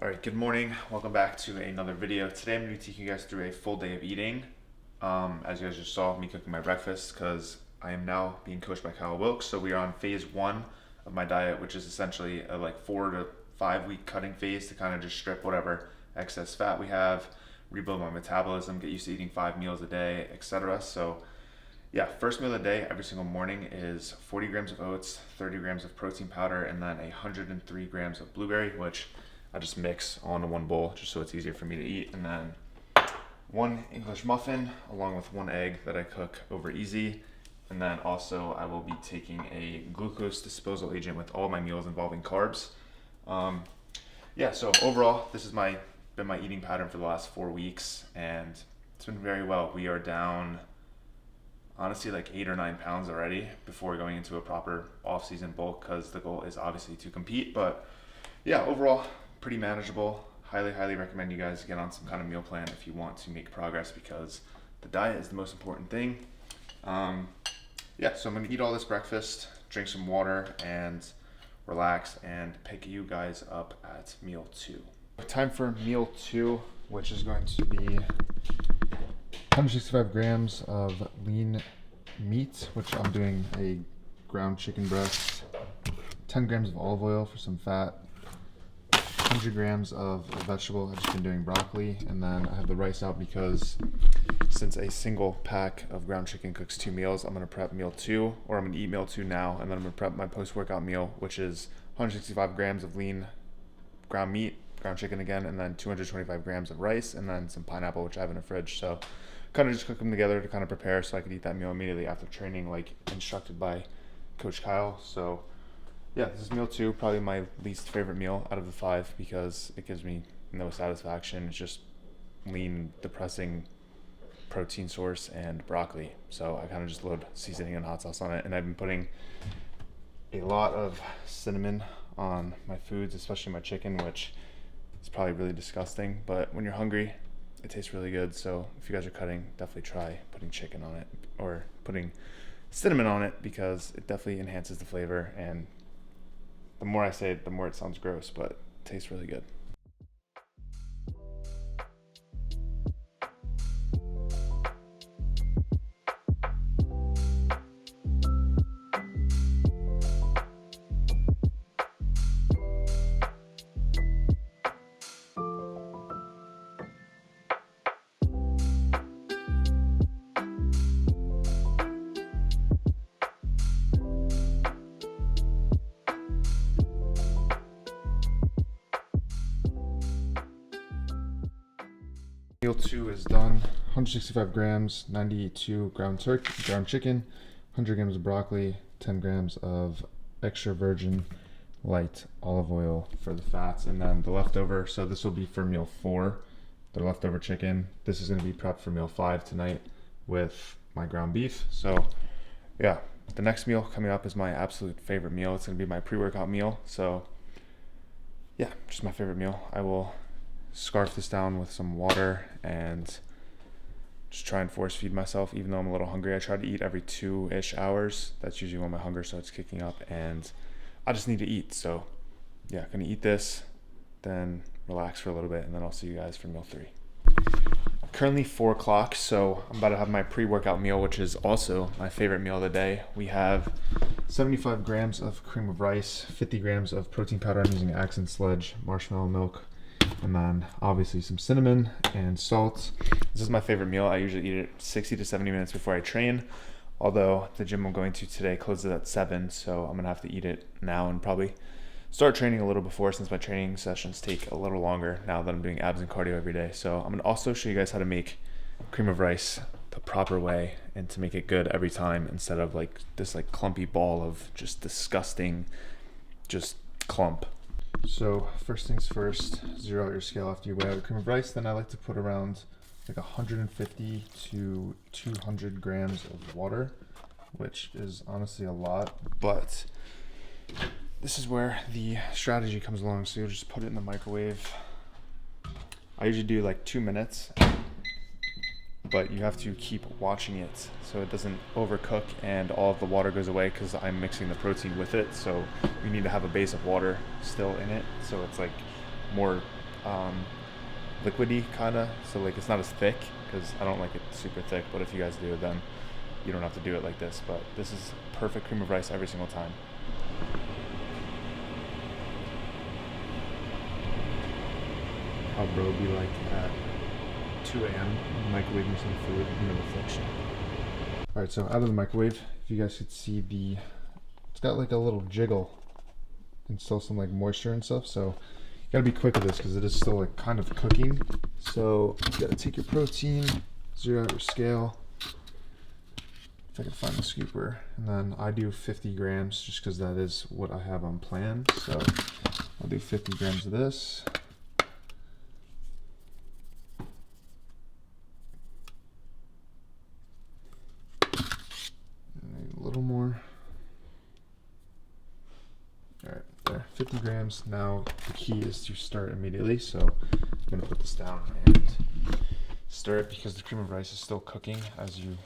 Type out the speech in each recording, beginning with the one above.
All right, good morning. Welcome back to another video. Today I'm going to be taking you guys through a full day of eating. As you guys just saw me cooking my breakfast because I am now being coached by Kyle Wilkes. So we are on phase 1 of my diet, which is essentially a 4 to 5 week cutting phase to kind of just strip whatever excess fat we have, rebuild my metabolism, get used to eating 5 meals a day, etc. So yeah, first meal of the day every single morning is 40 grams of oats, 30 grams of protein powder, and then 103 grams of blueberry, which I just mix all into one bowl just so it's easier for me to eat. And then 1 English muffin along with 1 egg that I cook over easy. And then also I will be taking a glucose disposal agent with all my meals involving carbs. So overall, this has been my eating pattern for the last 4 weeks, and it's been very well. We are down honestly 8 or 9 pounds already before going into a proper off-season bulk, because the goal is obviously to compete. But yeah, overall pretty manageable. Highly recommend you guys get on some kind of meal plan if you want to make progress, because the diet is the most important thing. So I'm gonna eat all this breakfast, drink some water, and relax, and pick you guys up at meal 2. Time for meal 2, which is going to be 165 grams of lean meat, which I'm doing a ground chicken breast, 10 grams of olive oil for some fat, 100 grams of a vegetable. I've just been doing broccoli, and then I have the rice out because since a single pack of ground chicken cooks 2 meals, I'm going to prep meal 2, or I'm going to eat meal 2 now, and then I'm going to prep my post-workout meal, which is 165 grams of lean ground meat, ground chicken again, and then 225 grams of rice, and then some pineapple, which I have in the fridge. So kind of just cook them together to kind of prepare so I could eat that meal immediately after training, like instructed by Coach Kyle. So yeah, this is meal 2, probably my least favorite meal out of the 5 because it gives me no satisfaction. It's just lean, depressing protein source and broccoli. So I kind of just load seasoning and hot sauce on it, and I've been putting a lot of cinnamon on my foods, especially my chicken, which is probably really disgusting, but when you're hungry, it tastes really good. So if you guys are cutting, definitely try putting chicken on it or putting cinnamon on it, because it definitely enhances the flavor, and the more I say it, the more it sounds gross, but it tastes really good. Meal 2 is done. 165 grams, 92 ground chicken, 100 grams of broccoli, 10 grams of extra virgin light olive oil for the fats, and then the leftover. So this will be for meal 4, the leftover chicken. This is going to be prepped for meal 5 tonight with my ground beef. So yeah, the next meal coming up is my absolute favorite meal. It's going to be my pre-workout meal. So yeah, just my favorite meal. I will scarf this down with some water and just try and force feed myself, even though I'm a little hungry. I try to eat every 2-ish hours. That's usually when my hunger starts kicking up, and I just need to eat. So yeah, gonna eat this, then relax for a little bit, and then I'll see you guys for meal 3. Currently 4 o'clock, so I'm about to have my pre-workout meal, which is also my favorite meal of the day. We have 75 grams of cream of rice, 50 grams of protein powder. I'm using Accent Sledge marshmallow milk, and then obviously some cinnamon and salt. This is my favorite meal. I usually eat it 60 to 70 minutes before I train, although the gym I'm going to today closes at 7, so I'm gonna have to eat it now and probably start training a little before, since my training sessions take a little longer now that I'm doing abs and cardio every day. So I'm gonna also show you guys how to make cream of rice the proper way, and to make it good every time, instead of this clumpy ball of just disgusting just clump. So first things first, zero out your scale after you weigh out your cream of rice. Then I like to put around 150 to 200 grams of water, which is honestly a lot, but this is where the strategy comes along. So you'll just put it in the microwave. I usually do 2 minutes, but you have to keep watching it so it doesn't overcook and all of the water goes away, because I'm mixing the protein with it. So you need to have a base of water still in it, so it's more liquidy kind of, so like it's not as thick, because I don't like it super thick, but if you guys do, then you don't have to do it like this. But this is perfect cream of rice every single time. How bro be like at 2 a.m. microwaving some food in the reflection. Alright, so out of the microwave, if you guys could see it's got like a little jiggle and still some like moisture and stuff, so you gotta be quick with this because it is still like kind of cooking. So you gotta take your protein, zero out your scale, if I can find the scooper, and then I do 50 grams just because that is what I have on plan. So I'll do 50 grams of this. And a little more. Alright, there, 50 grams. Now the key is to start immediately, so I'm gonna put this down and stir it because the cream of rice is still cooking as you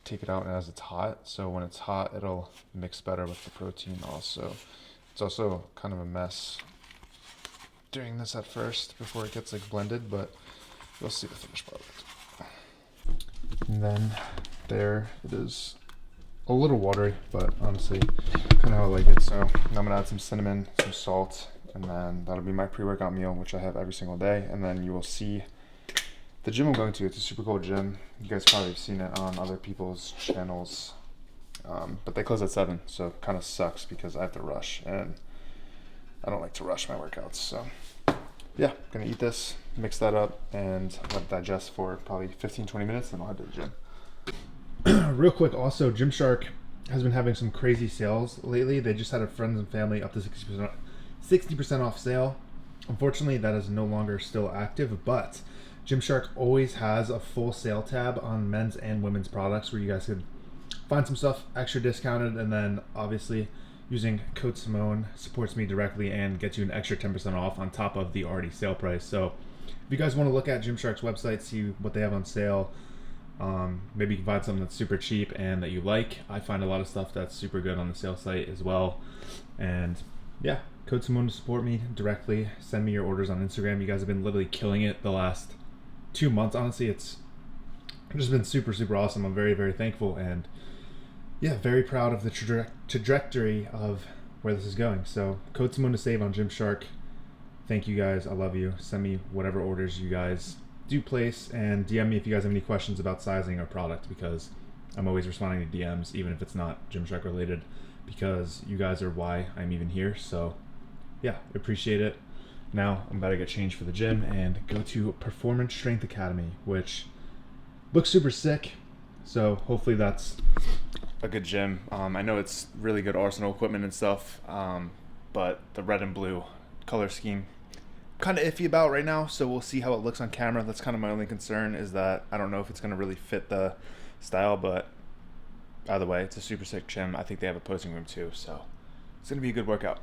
take it out and as it's hot. So when it's hot, it'll mix better with the protein also. It's also kind of a mess doing this at first before it gets like blended, but you'll see the finished product. And then there it is. A little watery, but honestly, kind of how I like it. So I'm gonna add some cinnamon, some salt, and then that'll be my pre-workout meal, which I have every single day. And then you will see the gym I'm going to. It's a super cool gym. You guys probably have seen it on other people's channels, but they close at 7, so it kind of sucks because I have to rush, and I don't like to rush my workouts. So yeah, gonna eat this, mix that up, and let it digest for probably 15-20 minutes, then I'll head to the gym. Real quick, also, Gymshark has been having some crazy sales lately. They just had a friends and family up to 60% off sale. Unfortunately, that is no longer still active, but Gymshark always has a full sale tab on men's and women's products where you guys could find some stuff extra discounted, and then obviously using code Simone supports me directly and gets you an extra 10% off on top of the already sale price. So if you guys want to look at Gymshark's website, see what they have on sale, maybe you can find something that's super cheap and that you like. I find a lot of stuff that's super good on the sale site as well. And yeah, code Simone to support me directly. Send me your orders on Instagram. You guys have been literally killing it the last 2 months. Honestly, it's just been super, super awesome. I'm very, very thankful, and yeah, very proud of the trajectory of where this is going. So code Simone to save on Gymshark. Thank you guys. I love you. Send me whatever orders you guys do place, and DM me if you guys have any questions about sizing or product, because I'm always responding to DMs, even if it's not Gymshark related, because you guys are why I'm even here. So yeah, appreciate it. Now I'm about to get changed for the gym and go to Performance Strength Academy, which looks super sick. So hopefully that's a good gym. I know it's really good arsenal equipment and stuff, but the red and blue color scheme kind of iffy about right now, so we'll see how it looks on camera. That's kind of my only concern, is that I don't know if it's going to really fit the style, but either way, it's a super sick gym. I think they have a posing room too, so it's going to be a good workout.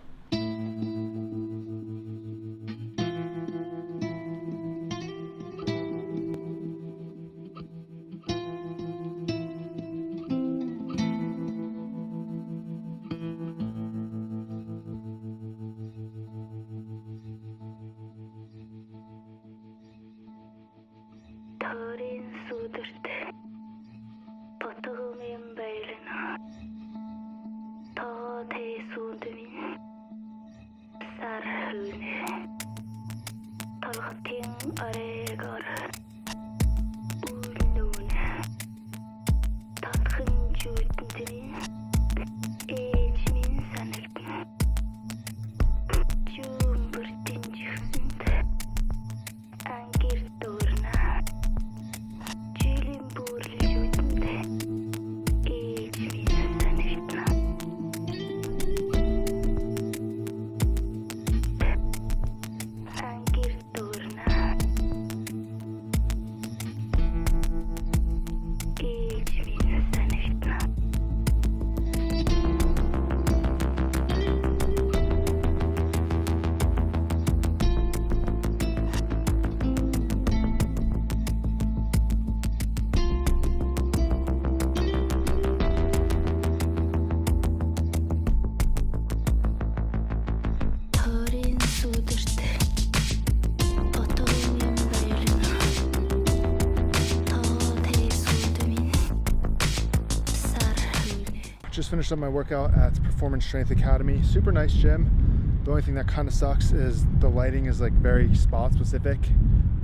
just finished up my workout at Performance Strength Academy. Super nice gym. The only thing that kind of sucks is the lighting is like very spot specific.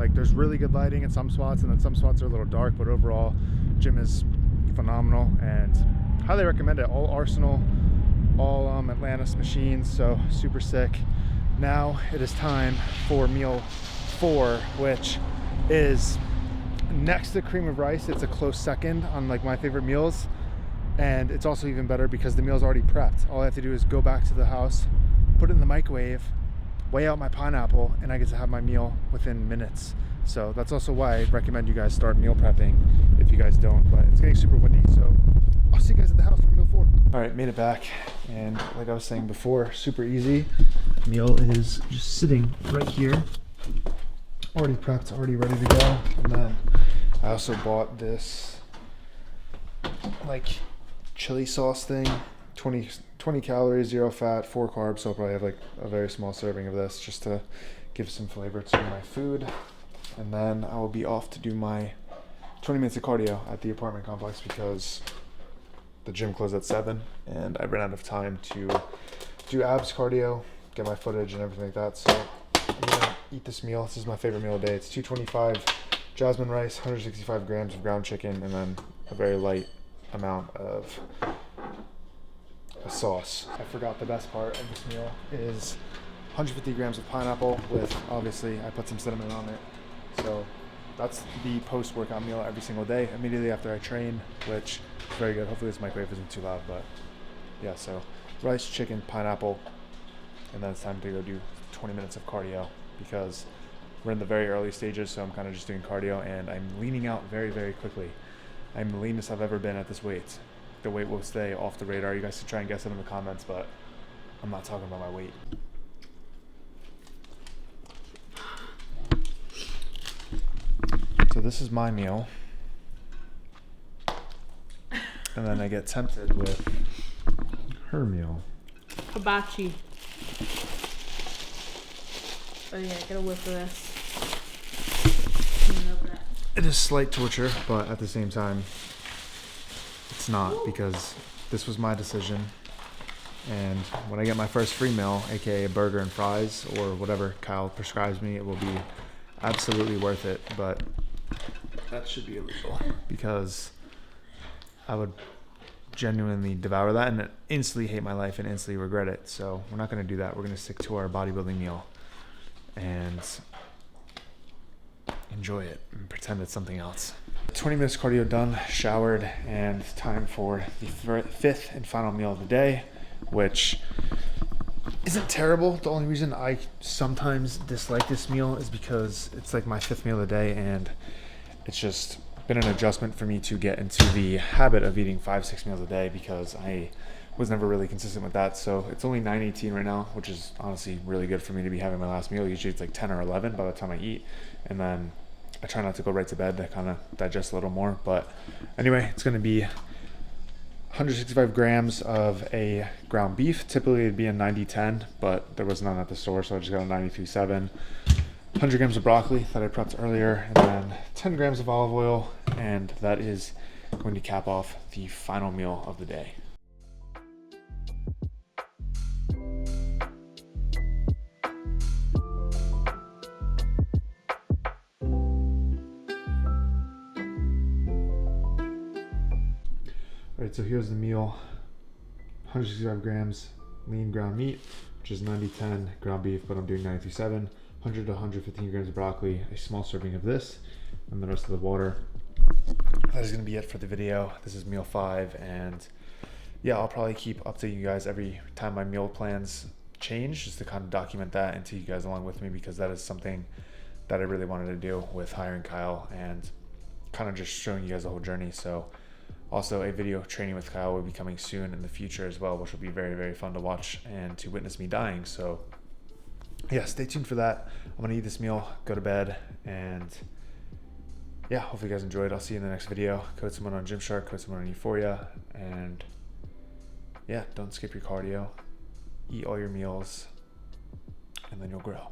Like there's really good lighting in some spots and then some spots are a little dark, but overall gym is phenomenal and highly recommend it. All Arsenal, all Atlantis machines, so super sick. Now it is time for meal 4, which is next to cream of rice. It's a close second on like my favorite meals, and it's also even better because the meal's already prepped. All I have to do is go back to the house, put it in the microwave, weigh out my pineapple, and I get to have my meal within minutes. So that's also why I recommend you guys start meal prepping if you guys don't, but it's getting super windy, so I'll see you guys at the house for meal 4. All right, made it back, and like I was saying before, super easy. Meal is just sitting right here, already prepped, already ready to go. And then I also bought this like chili sauce thing, 20 calories, 0 fat, 4 carbs, so I'll probably have like a very small serving of this just to give some flavor to my food. And then I will be off to do my 20 minutes of cardio at the apartment complex because the gym closed at 7 and I ran out of time to do abs cardio, get my footage and everything like that. So I'm gonna eat this meal. This is my favorite meal of the day. It's 225 jasmine rice, 165 grams of ground chicken, and then a very light amount of a sauce. I forgot the best part of this meal is 150 grams of pineapple with, obviously, I put some cinnamon on it. So that's the post-workout meal every single day, immediately after I train, which is very good. Hopefully this microwave isn't too loud, but yeah, so rice, chicken, pineapple, and then it's time to go do 20 minutes of cardio because we're in the very early stages, so I'm kind of just doing cardio, and I'm leaning out very, very quickly. I'm the leanest I've ever been at this weight. The weight will stay off the radar. You guys can try and guess it in the comments, but I'm not talking about my weight. So this is my meal. And then I get tempted with her meal. Hibachi. Oh yeah, get a whiff of this. It is slight torture, but at the same time, it's not, because this was my decision. And when I get my first free meal, aka a burger and fries, or whatever Kyle prescribes me, it will be absolutely worth it. But that should be illegal, because I would genuinely devour that and instantly hate my life and instantly regret it. So we're not going to do that. We're going to stick to our bodybuilding meal and enjoy it and pretend it's something else. 20 minutes cardio done, showered, and time for the 5th and final meal of the day, which isn't terrible. The only reason I sometimes dislike this meal is because it's like my 5th meal of the day, and it's just been an adjustment for me to get into the habit of eating 5-6 meals a day because I was never really consistent with that. So it's only 9:18 right now, which is honestly really good for me to be having my last meal. Usually it's like 10 or 11 by the time I eat, and then I try not to go right to bed to kind of digest a little more. But anyway, it's going to be 165 grams of a ground beef. Typically it'd be a 90-10, but there was none at the store, so I just got a 93-7. 100 grams of broccoli that I prepped earlier, and then 10 grams of olive oil, and that is going to cap off the final meal of the day. Alright, so here's the meal. 165 grams lean ground meat, which is 90-10 ground beef, but I'm doing 93-7. 100 to 115 grams of broccoli, a small serving of this, and the rest of the water. That is going to be it for the video. This is meal 5, and yeah, I'll probably keep updating you guys every time my meal plans change, just to kind of document that and take you guys along with me, because that is something that I really wanted to do with hiring Kyle and kind of just showing you guys the whole journey. So also a video training with Kyle will be coming soon in the future as well, which will be very, very fun to watch and to witness me dying. So yeah, stay tuned for that. I'm gonna eat this meal, go to bed, and yeah, hopefully you guys enjoyed. I'll see you in the next video. Code someone on Gymshark, code someone on Euphoria, and yeah, don't skip your cardio. Eat all your meals, and then you'll grow.